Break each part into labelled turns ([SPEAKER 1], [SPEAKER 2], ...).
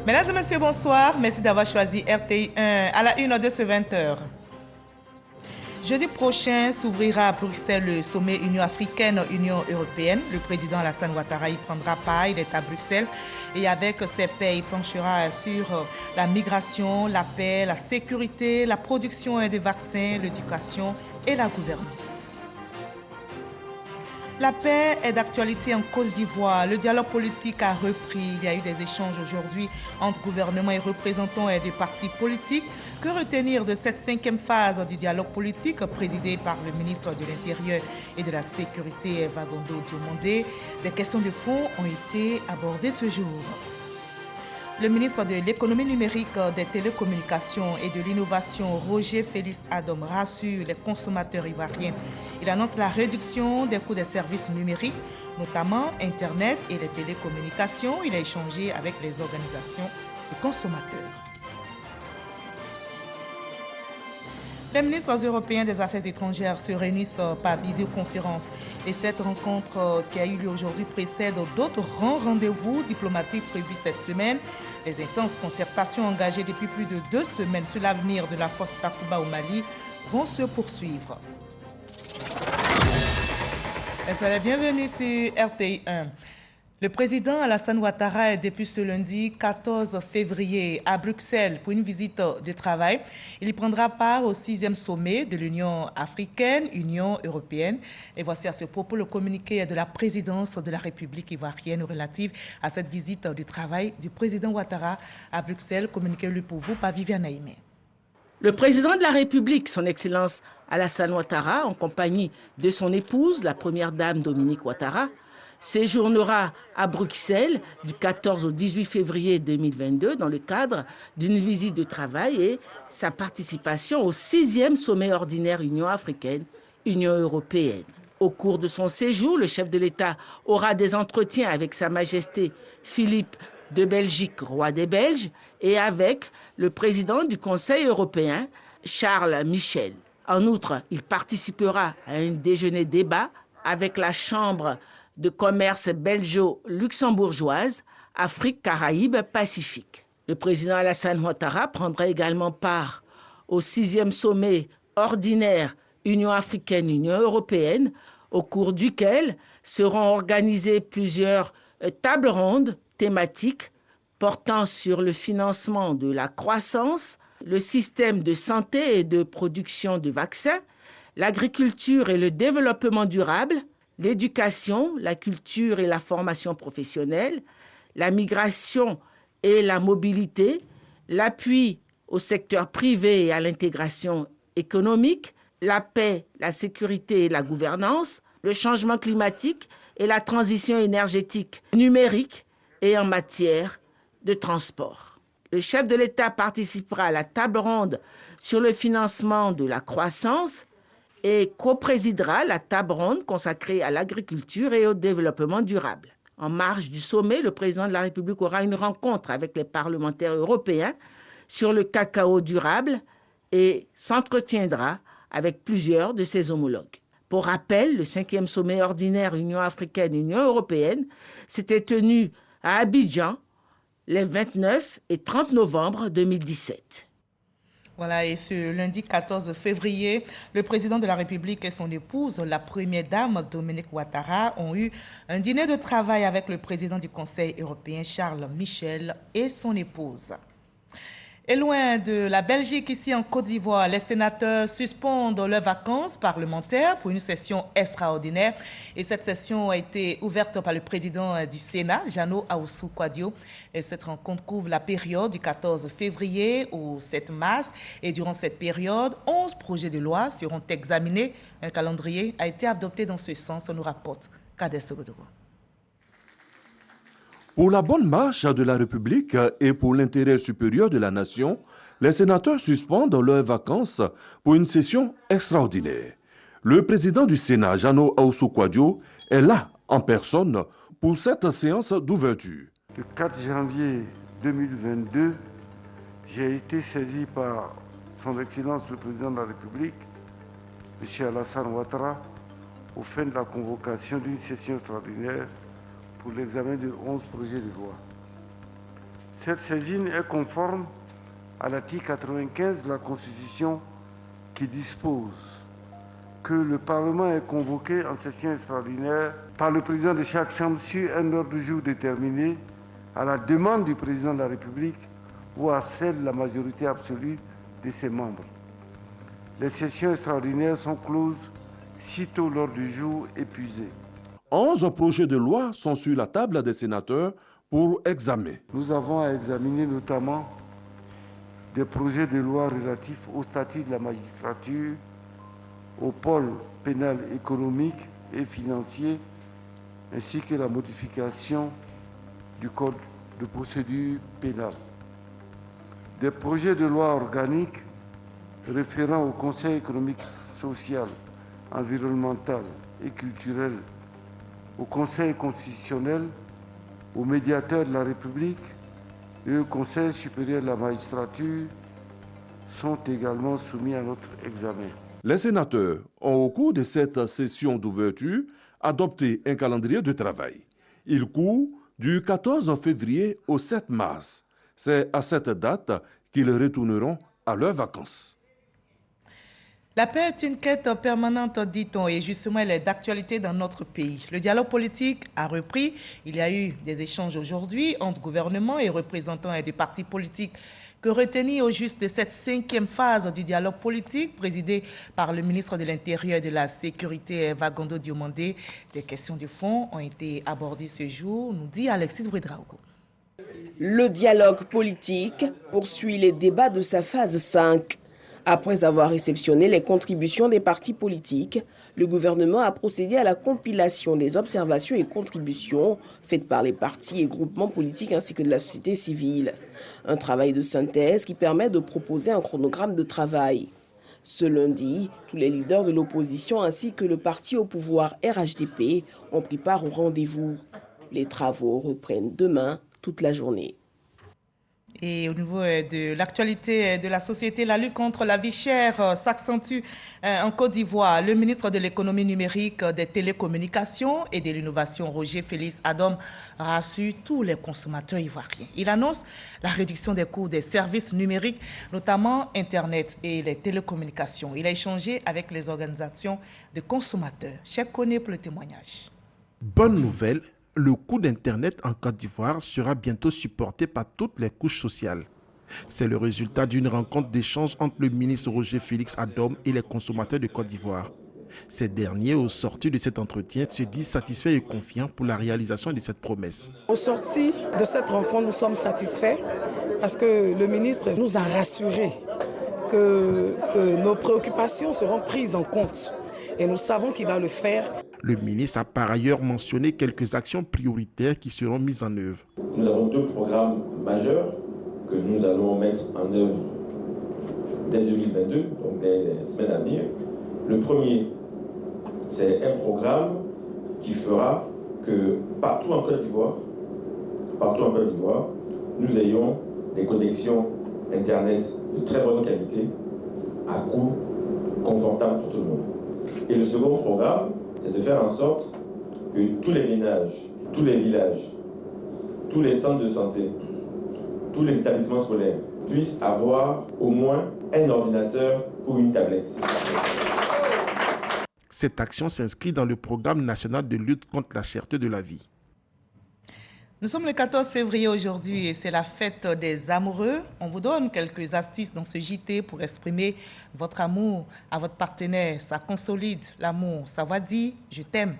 [SPEAKER 1] Mesdames et messieurs, bonsoir. Merci d'avoir choisi RTI1 à la une de ce 20h. Jeudi prochain s'ouvrira à Bruxelles le sommet Union africaine-Union européenne. Le président Alassane Ouattara y prendra part. Il est à Bruxelles et avec ses pairs, il planchera sur la migration, la paix, la sécurité, la production des vaccins, l'éducation et la gouvernance. La paix est d'actualité en Côte d'Ivoire. Le dialogue politique a repris. Il y a eu des échanges aujourd'hui entre gouvernement et représentants des partis politiques. Que retenir de cette 5e phase du dialogue politique présidée par le ministre de l'Intérieur et de la Sécurité, Vagondo Diomandé? Des questions de fond ont été abordées ce jour. Le ministre de l'économie numérique, des télécommunications et de l'innovation, Roger Félix Adom, rassure les consommateurs ivoiriens. Il annonce la réduction des coûts des services numériques, notamment Internet et les télécommunications. Il a échangé avec les organisations de consommateurs. Les ministres européens des Affaires étrangères se réunissent par visioconférence et cette rencontre qui a eu lieu aujourd'hui précède d'autres grands rendez-vous diplomatiques prévus cette semaine. Les intenses concertations engagées depuis plus de 2 semaines sur l'avenir de la force Takuba au Mali vont se poursuivre. Soyez les bienvenus sur RTI1. Le président Alassane Ouattara est depuis ce lundi 14 février à Bruxelles pour une visite de travail. Il y prendra part au 6e sommet de l'Union africaine, Union européenne. Et voici à ce propos le communiqué de la présidence de la République ivoirienne relative à cette visite de travail du président Ouattara à Bruxelles. Communiqué lu pour vous par Viviane Aimé.
[SPEAKER 2] Le président de la République, son Excellence Alassane Ouattara, en compagnie de son épouse, la première dame Dominique Ouattara, séjournera à Bruxelles du 14 au 18 février 2022 dans le cadre d'une visite de travail et sa participation au 6e sommet ordinaire Union africaine, Union européenne. Au cours de son séjour, le chef de l'État aura des entretiens avec Sa Majesté Philippe de Belgique, roi des Belges, et avec le président du Conseil européen, Charles Michel. En outre, il participera à un déjeuner-débat avec la Chambre de commerce belgeo-luxembourgeoise, Afrique, Caraïbes, Pacifique. Le président Alassane Ouattara prendra également part au 6e sommet ordinaire Union africaine-Union européenne, au cours duquel seront organisées plusieurs tables rondes thématiques portant sur le financement de la croissance, le système de santé et de production de vaccins, l'agriculture et le développement durable, l'éducation, la culture et la formation professionnelle, la migration et la mobilité, l'appui au secteur privé et à l'intégration économique, la paix, la sécurité et la gouvernance, le changement climatique et la transition énergétique numérique et en matière de transport. Le chef de l'État participera à la table ronde sur le financement de la croissance et coprésidera la table ronde consacrée à l'agriculture et au développement durable. En marge du sommet, le président de la République aura une rencontre avec les parlementaires européens sur le cacao durable et s'entretiendra avec plusieurs de ses homologues. Pour rappel, le 5e sommet ordinaire Union africaine-Union européenne s'était tenu à Abidjan les 29 et 30 novembre 2017.
[SPEAKER 1] Voilà, et ce lundi 14 février, le président de la République et son épouse, la première dame Dominique Ouattara, ont eu un dîner de travail avec le président du Conseil européen, Charles Michel, et son épouse. Et loin de la Belgique, ici en Côte d'Ivoire, les sénateurs suspendent leurs vacances parlementaires pour une session extraordinaire. Et cette session a été ouverte par le président du Sénat, Jano Aoussou Kouadio. Et cette rencontre couvre la période du 14 février au 7 mars. Et durant cette période, 11 projets de loi seront examinés. Un calendrier a été adopté dans ce sens, nous rapporte Kader Sogodoro.
[SPEAKER 3] Pour la bonne marche de la République et pour l'intérêt supérieur de la nation, les sénateurs suspendent leurs vacances pour une session extraordinaire. Le président du Sénat, Jano Aoussou Kouadio, est là en personne pour cette séance d'ouverture.
[SPEAKER 4] Le 4 janvier 2022, j'ai été saisi par son Excellence le Président de la République, M. Alassane Ouattara, aux fins de la convocation d'une session extraordinaire pour l'examen de 11 projets de loi. Cette saisine est conforme à l'article 95 de la Constitution qui dispose que le Parlement est convoqué en session extraordinaire par le président de chaque chambre sur un ordre du jour déterminé à la demande du président de la République ou à celle de la majorité absolue de ses membres. Les sessions extraordinaires sont closes sitôt l'ordre du jour épuisé.
[SPEAKER 3] 11 projets de loi sont sur la table des sénateurs pour examen.
[SPEAKER 4] Nous avons à examiner notamment des projets de loi relatifs au statut de la magistrature, au pôle pénal économique et financier, ainsi que la modification du code de procédure pénale. Des projets de loi organiques référant au Conseil économique, social, environnemental et culturel, au Conseil constitutionnel, au médiateur de la République et au Conseil supérieur de la magistrature sont également soumis à notre examen.
[SPEAKER 3] Les sénateurs ont, au cours de cette session d'ouverture, adopté un calendrier de travail. Il court du 14 février au 7 mars. C'est à cette date qu'ils retourneront à leurs vacances.
[SPEAKER 1] La paix est une quête permanente, dit-on, et justement, elle est d'actualité dans notre pays. Le dialogue politique a repris. Il y a eu des échanges aujourd'hui entre gouvernement et représentants des partis politiques. Que retenir au juste de cette 5e phase du dialogue politique présidée par le ministre de l'Intérieur et de la Sécurité, Vagondo Diomandé? Des questions de fond ont été abordées ce jour, nous dit Alexis Ouedraogo.
[SPEAKER 5] Le dialogue politique poursuit les débats de sa phase 5. Après avoir réceptionné les contributions des partis politiques, le gouvernement a procédé à la compilation des observations et contributions faites par les partis et groupements politiques ainsi que de la société civile. Un travail de synthèse qui permet de proposer un chronogramme de travail. Ce lundi, tous les leaders de l'opposition ainsi que le parti au pouvoir RHDP ont pris part au rendez-vous. Les travaux reprennent demain toute la journée.
[SPEAKER 1] Et au niveau de l'actualité de la société, la lutte contre la vie chère s'accentue en Côte d'Ivoire. Le ministre de l'économie numérique, des télécommunications et de l'innovation, Roger Félix Adom, rassure tous les consommateurs ivoiriens. Il annonce la réduction des coûts des services numériques, notamment Internet et les télécommunications. Il a échangé avec les organisations de consommateurs. Cheikh Koné pour le témoignage.
[SPEAKER 6] Bonne nouvelle. Le coût d'Internet en Côte d'Ivoire sera bientôt supporté par toutes les couches sociales. C'est le résultat d'une rencontre d'échange entre le ministre Roger Félix Adom et les consommateurs de Côte d'Ivoire. Ces derniers, au sortir de cet entretien, se disent satisfaits et confiants pour la réalisation de cette promesse.
[SPEAKER 7] Au sortir de cette rencontre, nous sommes satisfaits parce que le ministre nous a rassurés que nos préoccupations seront prises en compte et nous savons qu'il va le faire.
[SPEAKER 6] Le ministre a par ailleurs mentionné quelques actions prioritaires qui seront mises en œuvre.
[SPEAKER 8] Nous avons 2 programmes majeurs que nous allons mettre en œuvre dès 2022, donc dès les semaines à venir. Le premier, c'est un programme qui fera que partout en Côte d'Ivoire, nous ayons des connexions Internet de très bonne qualité, à coût confortable pour tout le monde. Et le second programme, c'est de faire en sorte que tous les ménages, tous les villages, tous les centres de santé, tous les établissements scolaires puissent avoir au moins un ordinateur ou une tablette.
[SPEAKER 6] Cette action s'inscrit dans le programme national de lutte contre la cherté de la vie.
[SPEAKER 1] Nous sommes le 14 février aujourd'hui et c'est la fête des amoureux. On vous donne quelques astuces dans ce JT pour exprimer votre amour à votre partenaire. Ça consolide l'amour, ça va dire « je t'aime ».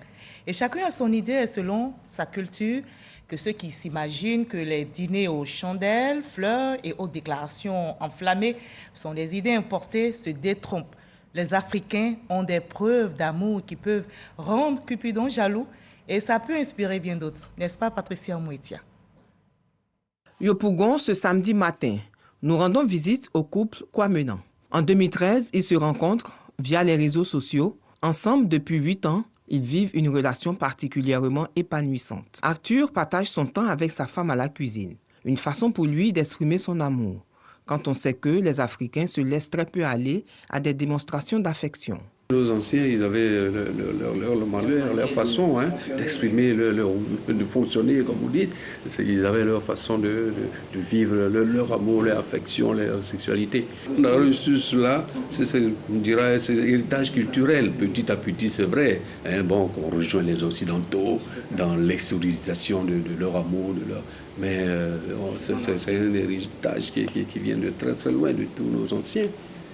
[SPEAKER 1] Et chacun a son idée selon sa culture, que ceux qui s'imaginent que les dîners aux chandelles, fleurs et autres déclarations enflammées sont des idées importées se détrompent. Les Africains ont des preuves d'amour qui peuvent rendre Cupidon jaloux. Et ça peut inspirer bien d'autres, n'est-ce pas, Patricia Mouetia?
[SPEAKER 9] Yopougon, ce samedi matin, nous rendons visite au couple Kwamenan. En 2013, ils se rencontrent via les réseaux sociaux. Ensemble, depuis 8 ans, ils vivent une relation particulièrement épanouissante. Arthur partage son temps avec sa femme à la cuisine, une façon pour lui d'exprimer son amour, quand on sait que les Africains se laissent très peu aller à des démonstrations d'affection.
[SPEAKER 10] Nos anciens, ils avaient leur façon d'exprimer, de fonctionner, comme vous dites. Ils avaient leur façon de vivre leur amour, leur affection, leur sexualité. On a reçu cela, on dirait, c'est l'héritage culturel. Petit à petit, c'est vrai. Bon, on rejoint les Occidentaux dans l'extériorisation de leur amour, mais c'est un héritage qui vient de très très loin de tous nos anciens.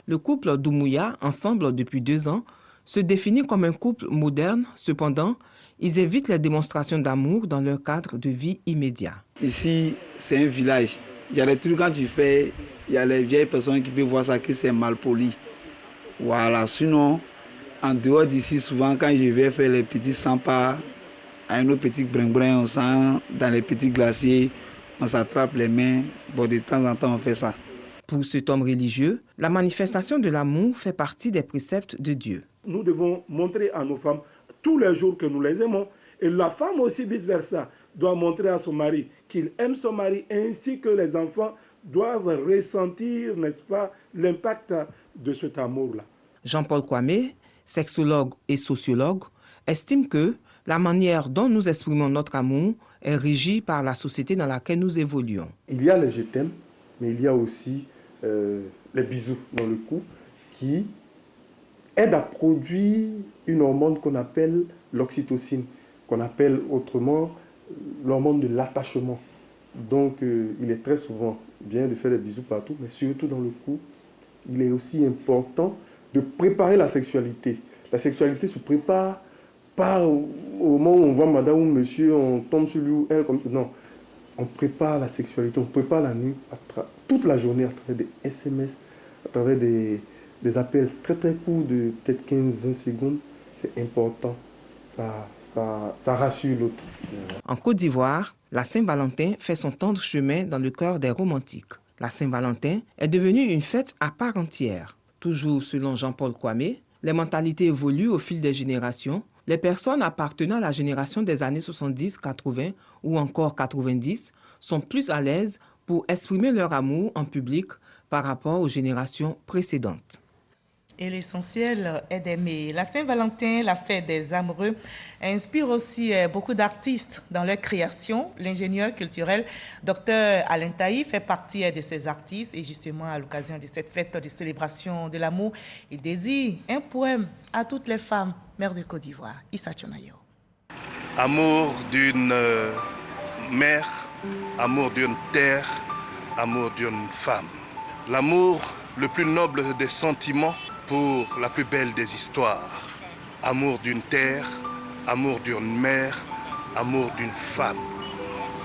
[SPEAKER 9] Le couple Doumbouya, ensemble depuis 2 ans, se définit comme un couple moderne. Cependant, ils évitent les démonstrations d'amour dans leur cadre de vie immédiat.
[SPEAKER 11] Ici, c'est un village. Il y a des trucs quand tu fais, il y a les vieilles personnes qui peuvent voir ça que c'est mal poli. Voilà, sinon, en dehors d'ici, souvent quand je vais faire les petits 100 pas, à un autre petit brin-brin, on sent dans les petits glaciers, on s'attrape les mains. Bon, de temps en temps, on fait ça.
[SPEAKER 9] Pour cet homme religieux, la manifestation de l'amour fait partie des préceptes de Dieu.
[SPEAKER 12] Nous devons montrer à nos femmes tous les jours que nous les aimons. Et la femme aussi, vice-versa, doit montrer à son mari qu'il aime son mari, ainsi que les enfants doivent ressentir, n'est-ce pas, l'impact de cet amour-là.
[SPEAKER 9] Jean-Paul Kwame, sexologue et sociologue, estime que la manière dont nous exprimons notre amour est régie par la société dans laquelle nous évoluons.
[SPEAKER 13] Il y a les je t'aime, mais il y a aussi les bisous dans le cou qui aident à produire une hormone qu'on appelle l'oxytocine, qu'on appelle autrement l'hormone de l'attachement. Donc il est très souvent bien de faire des bisous partout, mais surtout dans le cou. Il est aussi important de préparer la sexualité. La sexualité se prépare pas au moment où on voit madame ou monsieur, on tombe sur lui ou elle comme ça. Non, on prépare la sexualité, on prépare la nuit, toute la journée à travers des SMS, à travers des appels très très courts de peut-être 15-20 secondes. C'est important, ça rassure l'autre.
[SPEAKER 9] En Côte d'Ivoire, la Saint-Valentin fait son tendre chemin dans le cœur des romantiques. La Saint-Valentin est devenue une fête à part entière. Toujours selon Jean-Paul Kwame, les mentalités évoluent au fil des générations. Les personnes appartenant à la génération des années 70, 80 ou encore 90 sont plus à l'aise pour exprimer leur amour en public par rapport aux générations précédentes.
[SPEAKER 1] Et l'essentiel est d'aimer. La Saint-Valentin, la fête des amoureux, inspire aussi beaucoup d'artistes dans leur création. L'ingénieur culturel Dr Alain Taï fait partie de ces artistes et justement à l'occasion de cette fête de célébration de l'amour, il dédie un poème à toutes les femmes mères de Côte d'Ivoire. Issa Tchonayo.
[SPEAKER 14] Amour d'une mère, amour d'une terre, amour d'une femme. L'amour, le plus noble des sentiments, pour la plus belle des histoires. Amour d'une terre, amour d'une mère, amour d'une femme.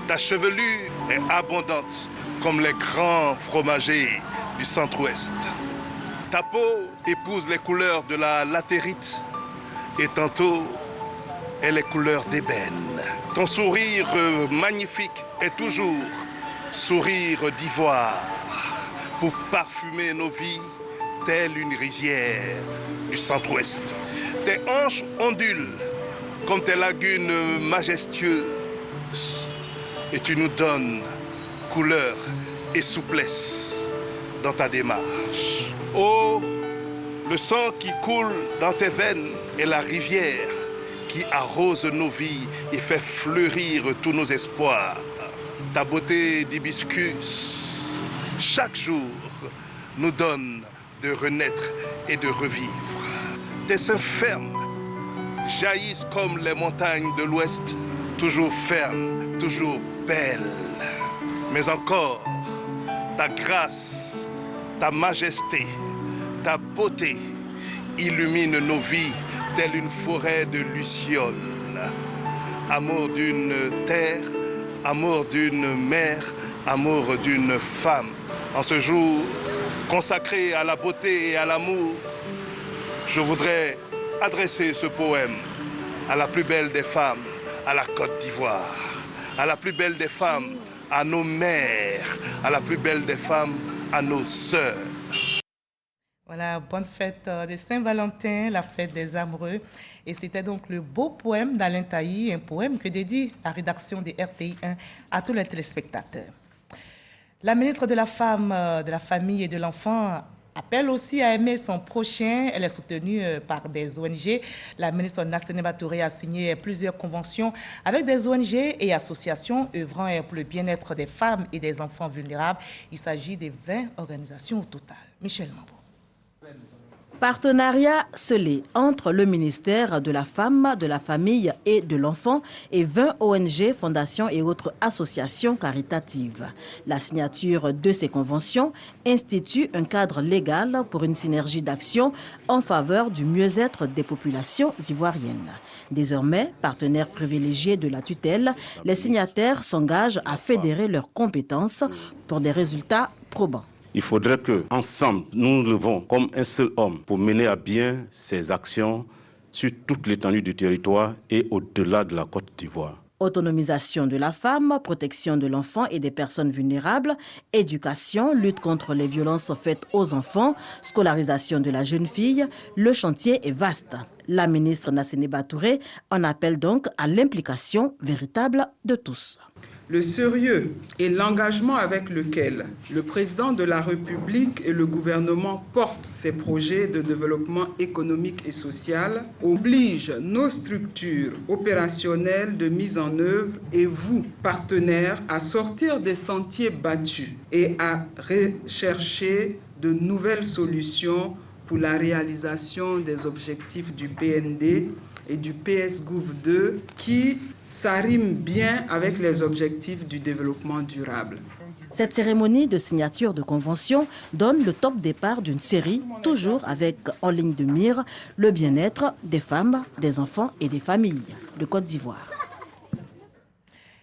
[SPEAKER 14] Ta chevelure est abondante comme les grands fromagers du centre-ouest. Ta peau épouse les couleurs de la latérite et tantôt est les couleurs d'ébène. Ton sourire magnifique est toujours sourire d'ivoire pour parfumer nos vies telle une rivière du centre-ouest. Tes hanches ondulent comme tes lagunes majestueuses et tu nous donnes couleur et souplesse dans ta démarche. Oh, le sang qui coule dans tes veines est la rivière qui arrose nos vies et fait fleurir tous nos espoirs. Ta beauté d'hibiscus, chaque jour, nous donne de renaître et de revivre. Tes seins fermes jaillissent comme les montagnes de l'Ouest, toujours fermes, toujours belles. Mais encore, ta grâce, ta majesté, ta beauté illumine nos vies telle une forêt de lucioles. Amour d'une terre, amour d'une mère, amour d'une femme. En ce jour consacré à la beauté et à l'amour, je voudrais adresser ce poème à la plus belle des femmes, à la Côte d'Ivoire, à la plus belle des femmes, à nos mères, à la plus belle des femmes, à nos sœurs.
[SPEAKER 1] Voilà, bonne fête de Saint-Valentin, la fête des amoureux. Et c'était donc le beau poème d'Alain Taï, un poème que dédie la rédaction de RTI1 à tous les téléspectateurs. La ministre de la Femme, de la Famille et de l'Enfant appelle aussi à aimer son prochain. Elle est soutenue par des ONG. La ministre Nassene Batouré a signé plusieurs conventions avec des ONG et associations œuvrant pour le bien-être des femmes et des enfants vulnérables. Il s'agit de 20 organisations au total. Michel Mambo.
[SPEAKER 15] Partenariat scellé entre le ministère de la Femme, de la Famille et de l'Enfant et 20 ONG, fondations et autres associations caritatives. La signature de ces conventions institue un cadre légal pour une synergie d'action en faveur du mieux-être des populations ivoiriennes. Désormais, partenaires privilégiés de la tutelle, les signataires s'engagent à fédérer leurs compétences pour des résultats probants.
[SPEAKER 16] Il faudrait qu'ensemble, nous nous levons comme un seul homme pour mener à bien ces actions sur toute l'étendue du territoire et au-delà de la Côte d'Ivoire.
[SPEAKER 15] Autonomisation de la femme, protection de l'enfant et des personnes vulnérables, éducation, lutte contre les violences faites aux enfants, scolarisation de la jeune fille, le chantier est vaste. La ministre Nassene Batouré en appelle donc à l'implication véritable de tous.
[SPEAKER 17] Le sérieux et l'engagement avec lequel le président de la République et le gouvernement portent ces projets de développement économique et social obligent nos structures opérationnelles de mise en œuvre et vous, partenaires, à sortir des sentiers battus et à rechercher de nouvelles solutions pour la réalisation des objectifs du PND et du PSGouv2 qui s'arriment bien avec les objectifs du développement durable.
[SPEAKER 15] Cette cérémonie de signature de convention donne le top départ d'une série, toujours avec en ligne de mire le bien-être des femmes, des enfants et des familles de Côte d'Ivoire.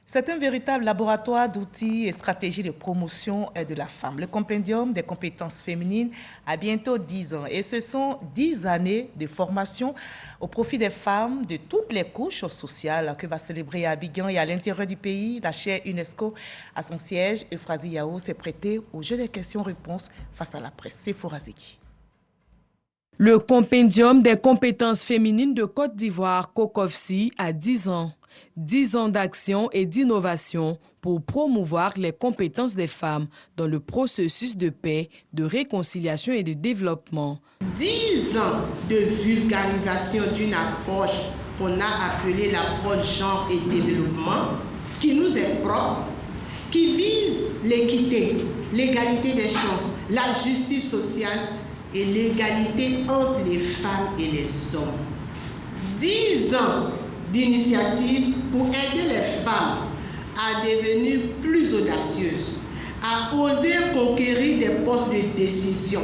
[SPEAKER 1] C'est un véritable laboratoire d'outils et stratégies de promotion de la femme. Le compendium des compétences féminines a bientôt 10 ans et ce sont 10 années de formation au profit des femmes de toutes les couches sociales que va célébrer à Abidjan et à l'intérieur du pays. La chaire UNESCO à son siège, Euphrasie Yao, s'est prêtée au jeu des questions-réponses face à la presse. C'est Forazeki.
[SPEAKER 18] Le compendium des compétences féminines de Côte d'Ivoire, COCOFSI, a 10 ans. 10 ans d'action et d'innovation pour promouvoir les compétences des femmes dans le processus de paix, de réconciliation et de développement.
[SPEAKER 19] 10 ans de vulgarisation d'une approche qu'on a appelée l'approche genre et développement, qui nous est propre, qui vise l'équité, l'égalité des chances, la justice sociale et l'égalité entre les femmes et les hommes. 10 ans d'initiatives pour aider les femmes à devenir plus audacieuses, à oser conquérir des postes de décision,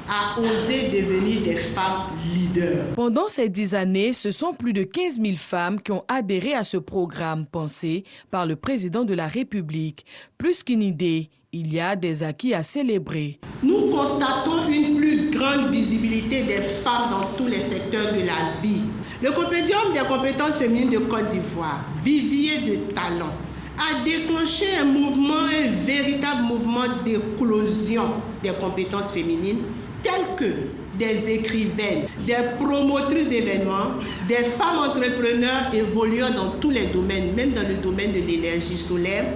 [SPEAKER 19] à oser devenir des femmes leaders.
[SPEAKER 18] Pendant ces 10 années, ce sont plus de 15 000 femmes qui ont adhéré à ce programme pensé par le président de la République. Plus qu'une idée, il y a des acquis à célébrer.
[SPEAKER 19] Nous constatons une plus grande visibilité des femmes dans tous les secteurs de la vie. Le compendium des compétences féminines de Côte d'Ivoire, vivier de talent, a déclenché un véritable mouvement d'éclosion des compétences féminines, telles que des écrivaines, des promotrices d'événements, des femmes entrepreneurs évoluant dans tous les domaines, même dans le domaine de l'énergie solaire,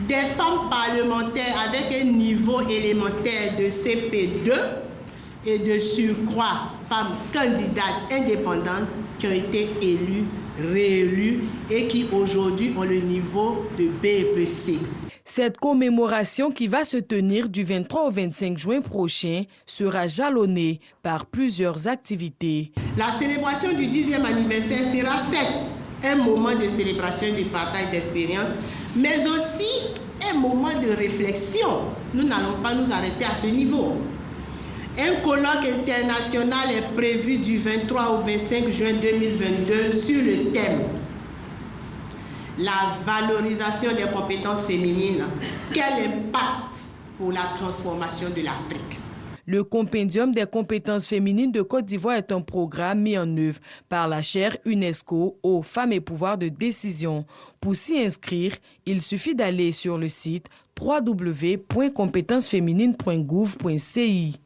[SPEAKER 19] des femmes parlementaires avec un niveau élémentaire de CP2 et de surcroît, femmes candidates indépendantes qui ont été élues, réélues et qui aujourd'hui ont le niveau de BEPC.
[SPEAKER 18] Cette commémoration qui va se tenir du 23 au 25 juin prochain sera jalonnée par plusieurs activités.
[SPEAKER 19] La célébration du 10e anniversaire sera certes un moment de célébration et de partage d'expérience, mais aussi un moment de réflexion. Nous n'allons pas nous arrêter à ce niveau. Un colloque international est prévu du 23 au 25 juin 2022 sur le thème « La valorisation des compétences féminines. Quel impact pour la transformation de l'Afrique ?»
[SPEAKER 18] Le compendium des compétences féminines de Côte d'Ivoire est un programme mis en œuvre par la chaire UNESCO aux femmes et pouvoirs de décision. Pour s'y inscrire, il suffit d'aller sur le site www.compétencesféminines.gouv.ci.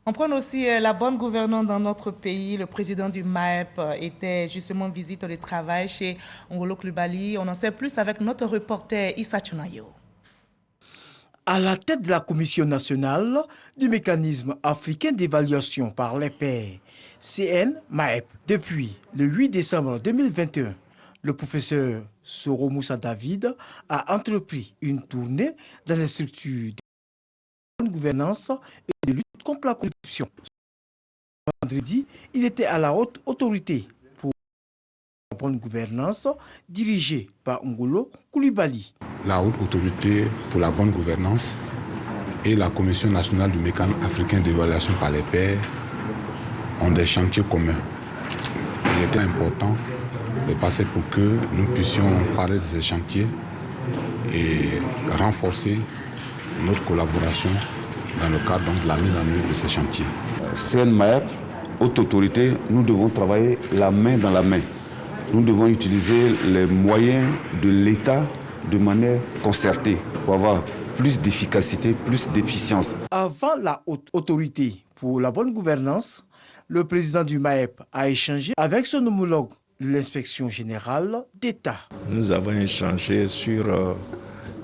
[SPEAKER 1] On prend aussi la bonne gouvernance dans notre pays. Le président du MAEP était justement en visite de travail chez Ngolo Coulibaly. On en sait plus avec notre reporter Issa Chunayo.
[SPEAKER 20] À la tête de la Commission nationale du mécanisme africain d'évaluation par les pairs, CNMAEP, depuis le 8 décembre 2021, le professeur Soro Moussa David a entrepris une tournée dans les structures de bonne gouvernance et de lutte contre la corruption. Vendredi, il était à la haute autorité pour la bonne gouvernance dirigée par Ngolo Koulibaly.
[SPEAKER 21] La haute autorité pour la bonne gouvernance et la Commission nationale du mécanisme africain d'évaluation par les pairs ont des chantiers communs. Il était important de passer pour que nous puissions parler de ces chantiers et renforcer notre collaboration dans le cadre de la mise en œuvre de ces chantiers.
[SPEAKER 22] CNMAEP, haute autorité, nous devons travailler la main dans la main. Nous devons utiliser les moyens de l'État de manière concertée pour avoir plus d'efficacité, plus d'efficience.
[SPEAKER 20] Avant la haute autorité pour la bonne gouvernance, le président du MAEP a échangé avec son homologue de l'inspection générale d'État.
[SPEAKER 23] Nous avons échangé sur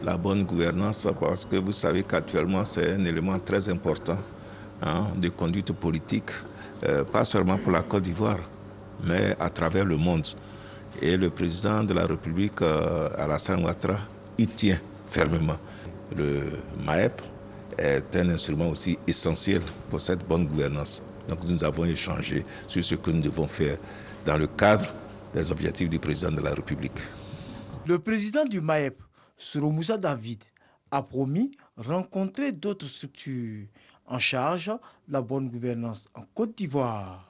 [SPEAKER 23] la bonne gouvernance parce que vous savez qu'actuellement c'est un élément très important de conduite politique, pas seulement pour la Côte d'Ivoire, mais à travers le monde. Et le président de la République, Alassane Ouattara, y tient fermement. Le MAEP est un instrument aussi essentiel pour cette bonne gouvernance. Donc nous avons échangé sur ce que nous devons faire dans le cadre des objectifs du président de la République.
[SPEAKER 20] Le président du MAEP, Soro Moussa David, a promis rencontrer d'autres structures en charge de la bonne gouvernance en Côte d'Ivoire.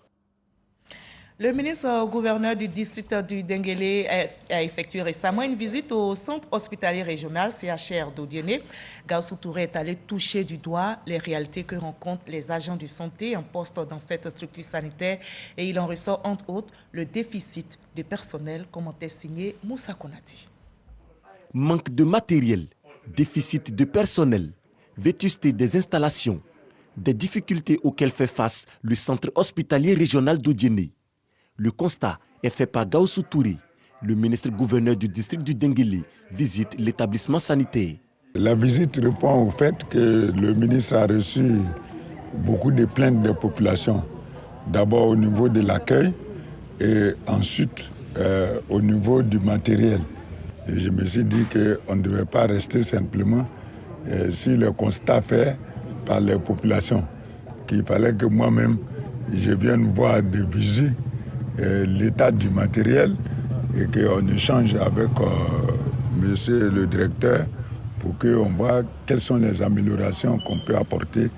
[SPEAKER 1] Le ministre-gouverneur du district du Denguélé a effectué récemment une visite au centre hospitalier régional CHR d'Odiéné. Gaussou Touré est allé toucher du doigt les réalités que rencontrent les agents de santé en poste dans cette structure sanitaire et il en ressort entre autres le déficit de personnel, commentaire signé Moussa Konati.
[SPEAKER 24] Manque de matériel, déficit de personnel, vétusté des installations, des difficultés auxquelles fait face le centre hospitalier régional d'Odiéné. Le constat est fait par Gaussou Touré. Le ministre-gouverneur du district du Denguélé visite l'établissement sanitaire.
[SPEAKER 25] La visite répond au fait que le ministre a reçu beaucoup de plaintes des populations. D'abord au niveau de l'accueil et ensuite au niveau du matériel. Et je me suis dit qu'on ne devait pas rester simplement sur le constat fait par les populations. Qu'il fallait que moi-même je vienne voir de visu l'état du matériel et qu'on échange avec monsieur le directeur pour qu'on voit quelles sont les améliorations qu'on peut apporter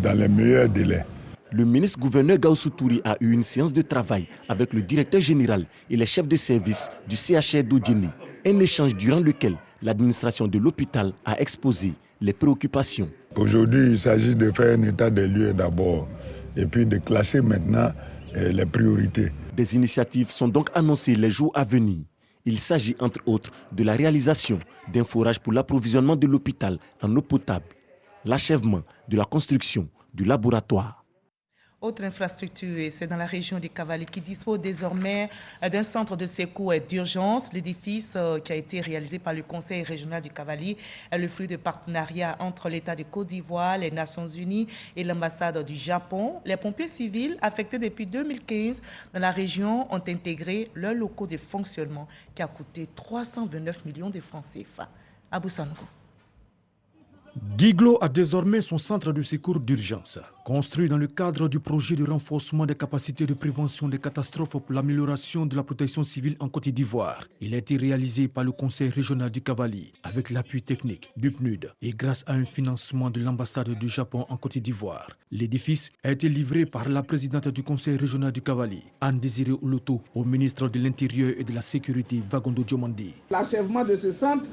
[SPEAKER 25] dans les meilleurs délais.
[SPEAKER 24] Le ministre-gouverneur Gaussou Touré a eu une séance de travail avec le directeur général et les chefs de service du CHR d'Odiéné. Un échange durant lequel l'administration de l'hôpital a exposé les préoccupations.
[SPEAKER 25] Aujourd'hui, il s'agit de faire un état des lieux d'abord et puis de classer maintenant les priorités.
[SPEAKER 24] Des initiatives sont donc annoncées les jours à venir. Il s'agit entre autres de la réalisation d'un forage pour l'approvisionnement de l'hôpital en eau potable, l'achèvement de la construction du laboratoire.
[SPEAKER 1] Autre infrastructure, c'est dans la région du Cavali qui dispose désormais d'un centre de secours et d'urgence. L'édifice qui a été réalisé par le Conseil régional du Cavali est le fruit de partenariat entre l'État de Côte d'Ivoire, les Nations Unies et l'ambassade du Japon. Les pompiers civils affectés depuis 2015 dans la région ont intégré leurs locaux de fonctionnement qui a coûté 329 millions de francs CFA. Abou Sango.
[SPEAKER 26] Guiglo a désormais son centre de secours d'urgence. Construit dans le cadre du projet de renforcement des capacités de prévention des catastrophes pour l'amélioration de la protection civile en Côte d'Ivoire. Il a été réalisé par le Conseil régional du Cavali avec l'appui technique du PNUD et grâce à un financement de l'ambassade du Japon en Côte d'Ivoire. L'édifice a été livré par la présidente du Conseil régional du Cavali, Anne Désiré Ouloto, au ministre de l'Intérieur et de la Sécurité, Vagondo Diomandé.
[SPEAKER 27] L'achèvement de ce centre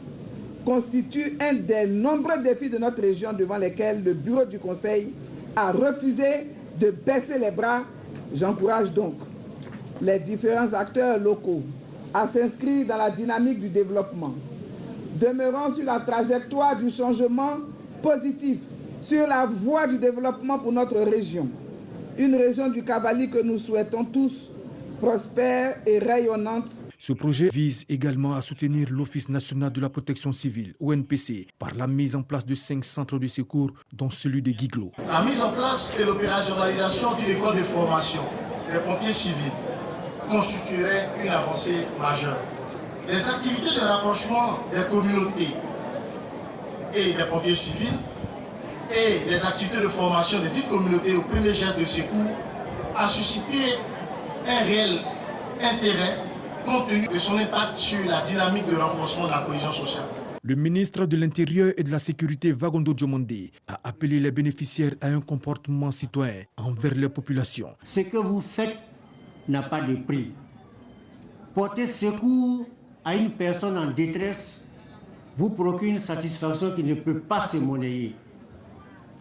[SPEAKER 27] constitue un des nombreux défis de notre région devant lesquels le bureau du Conseil a refusé de baisser les bras. J'encourage donc les différents acteurs locaux à s'inscrire dans la dynamique du développement. Demeurons sur la trajectoire du changement positif, sur la voie du développement pour notre région. Une région du Cavali que nous souhaitons tous prospère et rayonnante.
[SPEAKER 26] Ce projet vise également à soutenir l'Office national de la protection civile, ONPC, par la mise en place de 5 centres de secours, dont celui de Guiglo.
[SPEAKER 2] La mise en place et l'opérationnalisation d'une école de formation des pompiers civils constituerait une avancée majeure. Les activités de rapprochement des communautés et des pompiers civils et les activités de formation des petites communautés au premier geste de secours a suscité un réel intérêt compte tenu de son impact sur la dynamique de renforcement de la cohésion sociale.
[SPEAKER 26] Le ministre de l'Intérieur et de la Sécurité, Vagondo Diomandé, a appelé les bénéficiaires à un comportement citoyen envers les populations.
[SPEAKER 3] Ce que vous faites n'a pas de prix. Porter secours à une personne en détresse vous procure une satisfaction qui ne peut pas se monnayer.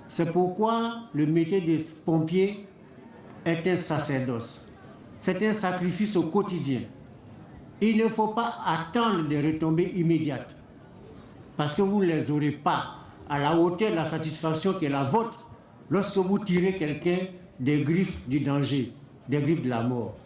[SPEAKER 3] C'est pourquoi le métier de pompier est un sacerdoce. C'est un sacrifice au quotidien. Il ne faut pas attendre des retombées immédiates, parce que vous ne les aurez pas à la hauteur de la satisfaction qui est la vôtre lorsque vous tirez quelqu'un des griffes du danger, des griffes de la mort.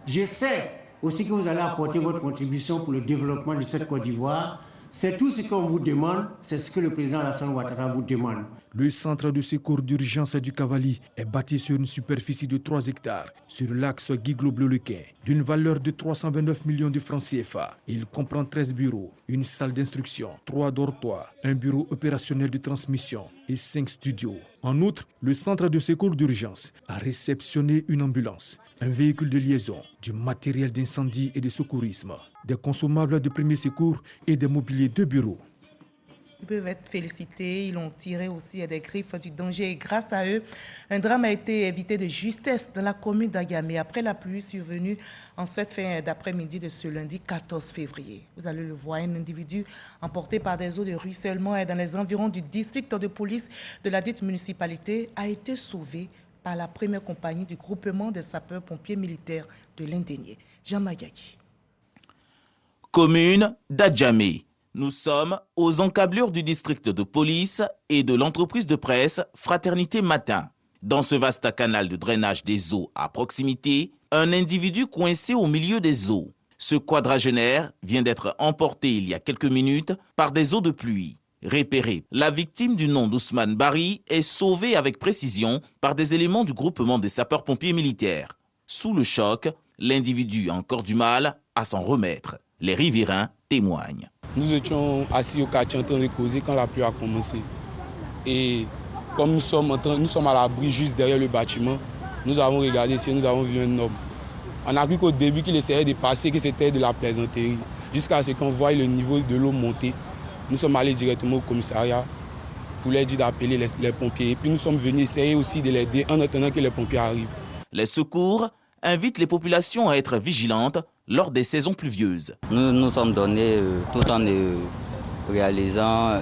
[SPEAKER 3] Je sais aussi que vous allez apporter votre contribution pour le développement de cette Côte d'Ivoire. C'est tout ce qu'on vous demande, c'est ce que le président Alassane Ouattara vous demande.
[SPEAKER 26] Le centre de secours d'urgence du Cavali est bâti sur une superficie de 3 hectares sur l'axe Guiglo-Bleulequin, d'une valeur de 329 millions de francs CFA. Il comprend 13 bureaux, une salle d'instruction, 3 dortoirs, un bureau opérationnel de transmission et 5 studios. En outre, le centre de secours d'urgence a réceptionné une ambulance, un véhicule de liaison, du matériel d'incendie et de secourisme, des consommables de premier secours et des mobiliers de bureau.
[SPEAKER 1] Ils peuvent être félicités, ils ont tiré aussi des griffes du danger et grâce à eux, un drame a été évité de justesse dans la commune d'Agamé après la pluie survenue en cette fin d'après-midi de ce lundi 14 février. Vous allez le voir, un individu emporté par des eaux de ruissellement et dans les environs du district de police de la dite municipalité a été sauvé par la première compagnie du groupement des sapeurs-pompiers militaires de l'Indénié. Jean Magaki.
[SPEAKER 4] Commune d'Adjamé. Nous sommes aux encablures du district de police et de l'entreprise de presse Fraternité Matin. Dans ce vaste canal de drainage des eaux à proximité, un individu coincé au milieu des eaux. Ce quadragénaire vient d'être emporté il y a quelques minutes par des eaux de pluie. Repéré, la victime du nom d'Ousmane Bari est sauvée avec précision par des éléments du groupement des sapeurs-pompiers militaires. Sous le choc, l'individu a encore du mal à s'en remettre. Les riverains témoignent.
[SPEAKER 5] Nous étions assis au quartier en train de causer quand la pluie a commencé. Et comme nous sommes à l'abri juste derrière le bâtiment, nous avons regardé ici, nous avons vu un homme. On a cru qu'au début qu'il essayait de passer, que c'était de la plaisanterie. Jusqu'à ce qu'on voie le niveau de l'eau monter. Nous sommes allés directement au commissariat pour leur dire d'appeler les pompiers. Et puis nous sommes venus essayer aussi de l'aider en attendant que les pompiers arrivent.
[SPEAKER 4] Les secours invitent les populations à être vigilantes lors des saisons pluvieuses.
[SPEAKER 6] Nous nous sommes donnés tout en réalisant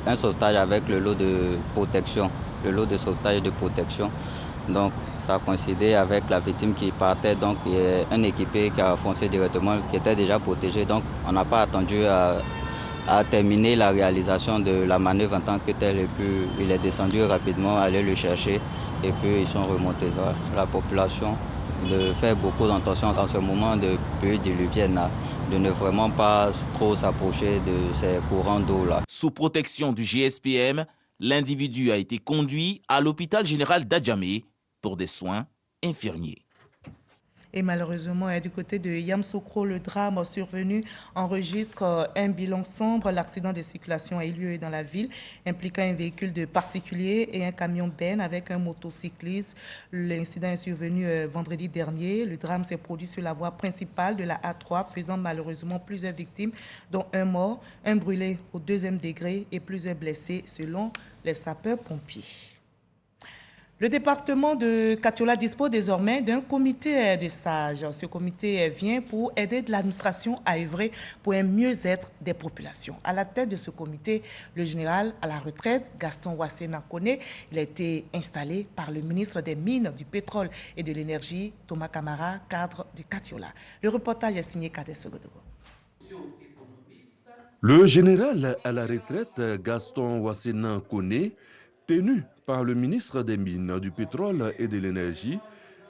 [SPEAKER 6] un sauvetage avec le lot de protection, le lot de sauvetage et de protection. Donc ça a coïncidé avec la victime qui partait, donc il y a un équipé qui a foncé directement, qui était déjà protégé. Donc on n'a pas attendu à terminer la réalisation de la manœuvre en tant que telle. Et puis il est descendu rapidement, aller le chercher et puis ils sont remontés. La population de faire beaucoup d'attention en ce moment de pluie diluvienne, de ne vraiment pas trop s'approcher de ces courants d'eau-là.
[SPEAKER 4] Sous protection du GSPM, l'individu a été conduit à l'hôpital général d'Adjamé pour des soins infirmiers.
[SPEAKER 1] Et malheureusement, du côté de Yamoussoukro, le drame survenu enregistre un bilan sombre. L'accident de circulation a eu lieu dans la ville, impliquant un véhicule de particulier et un camion benne avec un motocycliste. L'incident est survenu vendredi dernier. Le drame s'est produit sur la voie principale de la A3, faisant malheureusement plusieurs victimes, dont un mort, un brûlé au 2e degré et plusieurs blessés, selon les sapeurs-pompiers. Le département de Katiola dispose désormais d'un comité de sages. Ce comité vient pour aider l'administration à œuvrer pour un mieux-être des populations. À la tête de ce comité, le général à la retraite, Gaston Wassena Kone, il a été installé par le ministre des Mines, du Pétrole et de l'Énergie, Thomas Camara, cadre de Katiola. Le reportage est signé Kader Sogodogo.
[SPEAKER 7] Le général à la retraite, Gaston Wassena Kone, tenu par le ministre des Mines, du Pétrole et de l'Énergie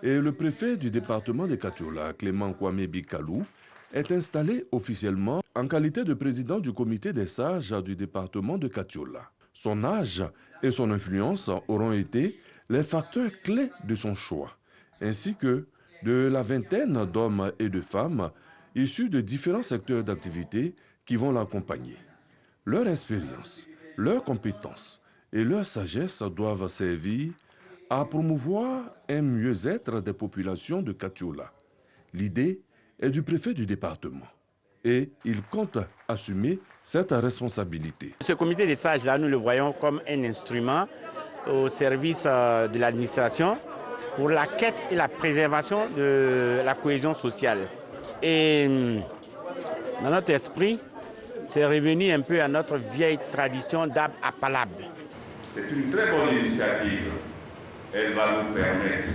[SPEAKER 7] et le préfet du département de Katiola, Clément Kwame Bikalou, est installé officiellement en qualité de président du comité des sages du département de Katiola. Son âge et son influence auront été les facteurs clés de son choix, ainsi que de la vingtaine d'hommes et de femmes issus de différents secteurs d'activité qui vont l'accompagner. Leur expérience, leurs compétences et leur sagesse doivent servir à promouvoir un mieux-être des populations de Katiola. L'idée est du préfet du département et il compte assumer cette responsabilité.
[SPEAKER 8] Ce comité des sages-là, nous le voyons comme un instrument au service de l'administration pour la quête et la préservation de la cohésion sociale. Et dans notre esprit, c'est revenu un peu à notre vieille tradition d'arbre à palabre.
[SPEAKER 9] C'est une très bonne initiative. Elle va nous permettre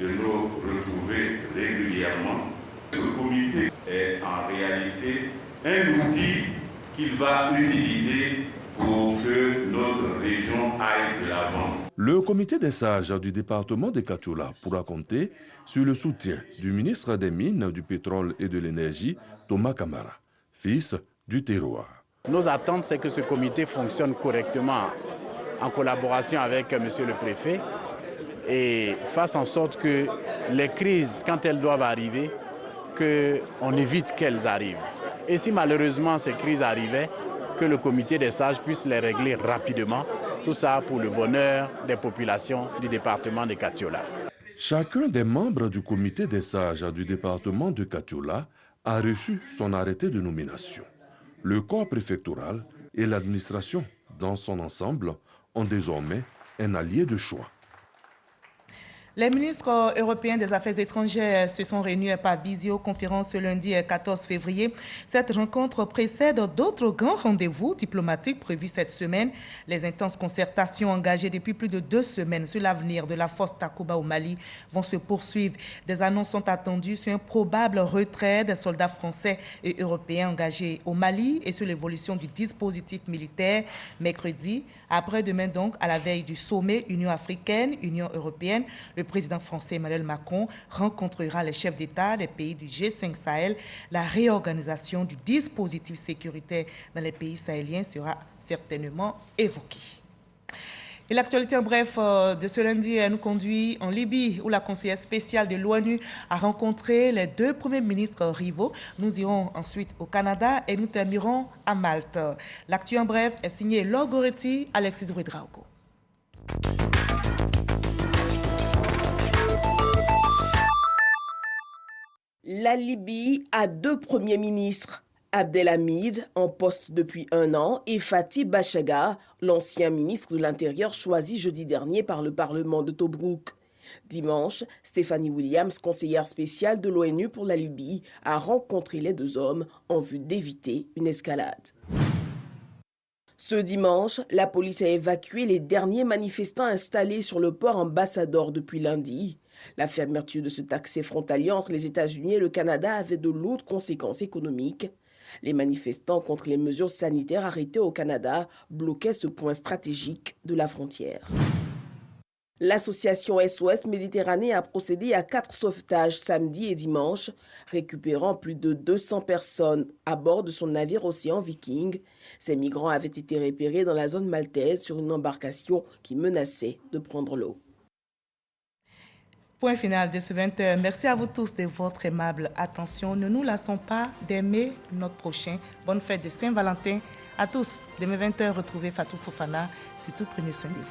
[SPEAKER 9] de nous retrouver régulièrement. Ce comité est en réalité un outil qu'il va utiliser pour que notre région aille de l'avant.
[SPEAKER 7] Le comité des sages du département de Katiola pourra compter sur le soutien du ministre des Mines, du Pétrole et de l'Énergie, Thomas Kamara, fils du terroir.
[SPEAKER 10] Nos attentes, c'est que ce comité fonctionne correctement en collaboration avec monsieur le préfet et fasse en sorte que les crises, quand elles doivent arriver, qu'on évite qu'elles arrivent. Et si malheureusement ces crises arrivaient, que le comité des sages puisse les régler rapidement, tout ça pour le bonheur des populations du département de Katiola.
[SPEAKER 7] Chacun des membres du comité des sages du département de Katiola a reçu son arrêté de nomination. Le corps préfectoral et l'administration dans son ensemble ont désormais un allié de choix.
[SPEAKER 1] Les ministres européens des Affaires étrangères se sont réunis par visioconférence ce lundi 14 février. Cette rencontre précède d'autres grands rendez-vous diplomatiques prévus cette semaine. Les intenses concertations engagées depuis plus de 2 semaines sur l'avenir de la force Takuba au Mali vont se poursuivre. Des annonces sont attendues sur un probable retrait des soldats français et européens engagés au Mali et sur l'évolution du dispositif militaire. Mercredi, après-demain donc, à la veille du sommet Union africaine-Union européenne, le président français Emmanuel Macron rencontrera les chefs d'État des pays du G5 Sahel. La réorganisation du dispositif sécuritaire dans les pays sahéliens sera certainement évoquée. Et l'actualité en bref de ce lundi nous conduit en Libye, où la conseillère spéciale de l'ONU a rencontré les 2 premiers ministres rivaux. Nous irons ensuite au Canada et nous terminerons à Malte. L'actu en bref est signé Laure Goretti, Alexis Ouedraogo.
[SPEAKER 11] La Libye a 2 premiers ministres, Abdelhamid, en poste depuis 1 an, et Fatih Bachaga, l'ancien ministre de l'Intérieur choisi jeudi dernier par le Parlement de Tobrouk. Dimanche, Stephanie Williams, conseillère spéciale de l'ONU pour la Libye, a rencontré les 2 hommes en vue d'éviter une escalade. Ce dimanche, la police a évacué les derniers manifestants installés sur le port Ambassador depuis lundi. La fermeture de cet accès frontalier entre les États-Unis et le Canada avait de lourdes conséquences économiques. Les manifestants contre les mesures sanitaires arrêtées au Canada bloquaient ce point stratégique de la frontière. L'association SOS Méditerranée a procédé à 4 sauvetages samedi et dimanche, récupérant plus de 200 personnes à bord de son navire Océan Viking. Ces migrants avaient été repérés dans la zone maltaise sur une embarcation qui menaçait de prendre l'eau.
[SPEAKER 1] Point final de ce 20h. Merci à vous tous de votre aimable attention. Ne nous lassons pas d'aimer notre prochain. Bonne fête de Saint-Valentin à tous. Demain 20h, retrouvez Fatou Fofana. Surtout, prenez soin de vous.